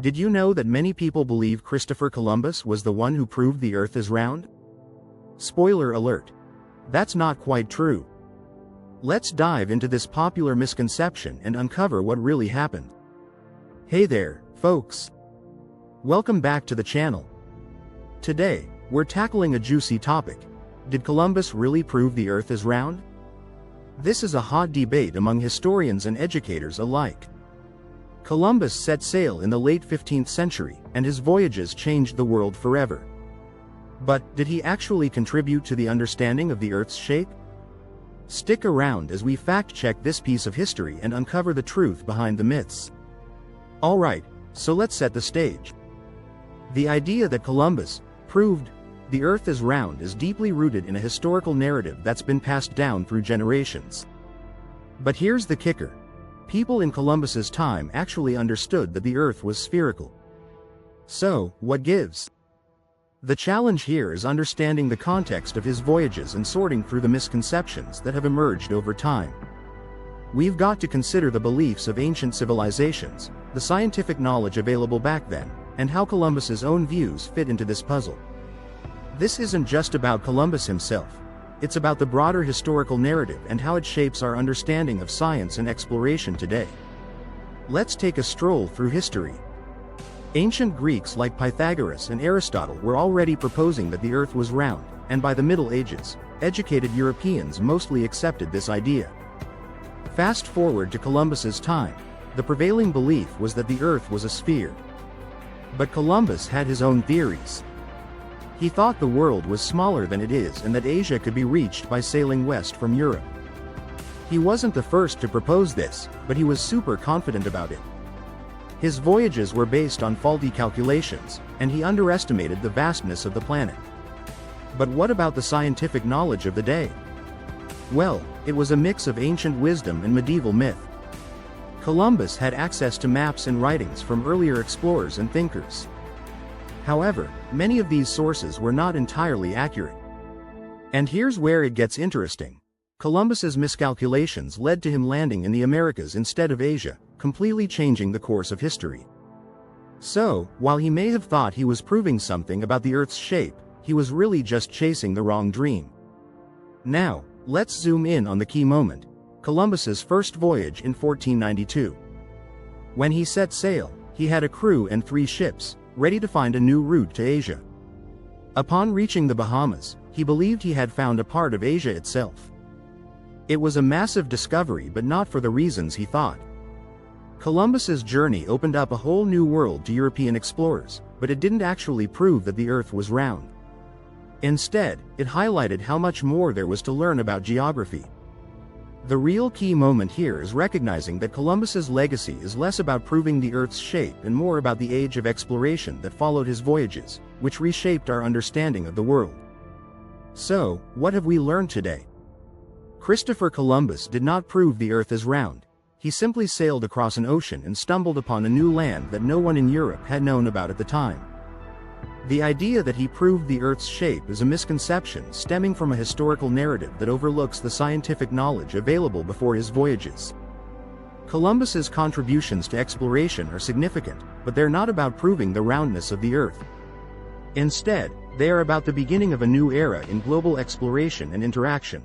Did you know that many people believe Christopher Columbus was the one who proved the Earth is round? Spoiler alert. That's not quite true. Let's dive into this popular misconception and uncover what really happened. Hey there, folks. Welcome back to the channel. Today, we're tackling a juicy topic. Did Columbus really prove the Earth is round? This is a hot debate among historians and educators alike. Columbus set sail in the late 15th century, and his voyages changed the world forever. But, did he actually contribute to the understanding of the Earth's shape? Stick around as we fact-check this piece of history and uncover the truth behind the myths. Alright, so let's set the stage. The idea that Columbus proved the Earth is round is deeply rooted in a historical narrative that's been passed down through generations. But here's the kicker. People in Columbus's time actually understood that the Earth was spherical. So, what gives? The challenge here is understanding the context of his voyages and sorting through the misconceptions that have emerged over time. We've got to consider the beliefs of ancient civilizations, the scientific knowledge available back then, and how Columbus's own views fit into this puzzle. This isn't just about Columbus himself. It's about the broader historical narrative and how it shapes our understanding of science and exploration today. Let's take a stroll through history. Ancient Greeks like Pythagoras and Aristotle were already proposing that the Earth was round, and by the Middle Ages, educated Europeans mostly accepted this idea. Fast forward to Columbus's time, the prevailing belief was that the Earth was a sphere. But Columbus had his own theories. He thought the world was smaller than it is and that Asia could be reached by sailing west from Europe. He wasn't the first to propose this, but he was super confident about it. His voyages were based on faulty calculations, and he underestimated the vastness of the planet. But what about the scientific knowledge of the day? Well, it was a mix of ancient wisdom and medieval myth. Columbus had access to maps and writings from earlier explorers and thinkers. However, many of these sources were not entirely accurate. And here's where it gets interesting. Columbus's miscalculations led to him landing in the Americas instead of Asia, completely changing the course of history. So, while he may have thought he was proving something about the Earth's shape, he was really just chasing the wrong dream. Now, let's zoom in on the key moment, Columbus's first voyage in 1492. When he set sail, he had a crew and 3 ships, ready to find a new route to Asia. Upon reaching the Bahamas, he believed he had found a part of Asia itself. It was a massive discovery, but not for the reasons he thought. Columbus's journey opened up a whole new world to European explorers, but it didn't actually prove that the Earth was round. Instead, it highlighted how much more there was to learn about geography. The real key moment here is recognizing that Columbus's legacy is less about proving the Earth's shape and more about the age of exploration that followed his voyages, which reshaped our understanding of the world. So, what have we learned today? Christopher Columbus did not prove the Earth is round. He simply sailed across an ocean and stumbled upon a new land that no one in Europe had known about at the time. The idea that he proved the Earth's shape is a misconception stemming from a historical narrative that overlooks the scientific knowledge available before his voyages. Columbus's contributions to exploration are significant, but they're not about proving the roundness of the Earth. Instead, they are about the beginning of a new era in global exploration and interaction.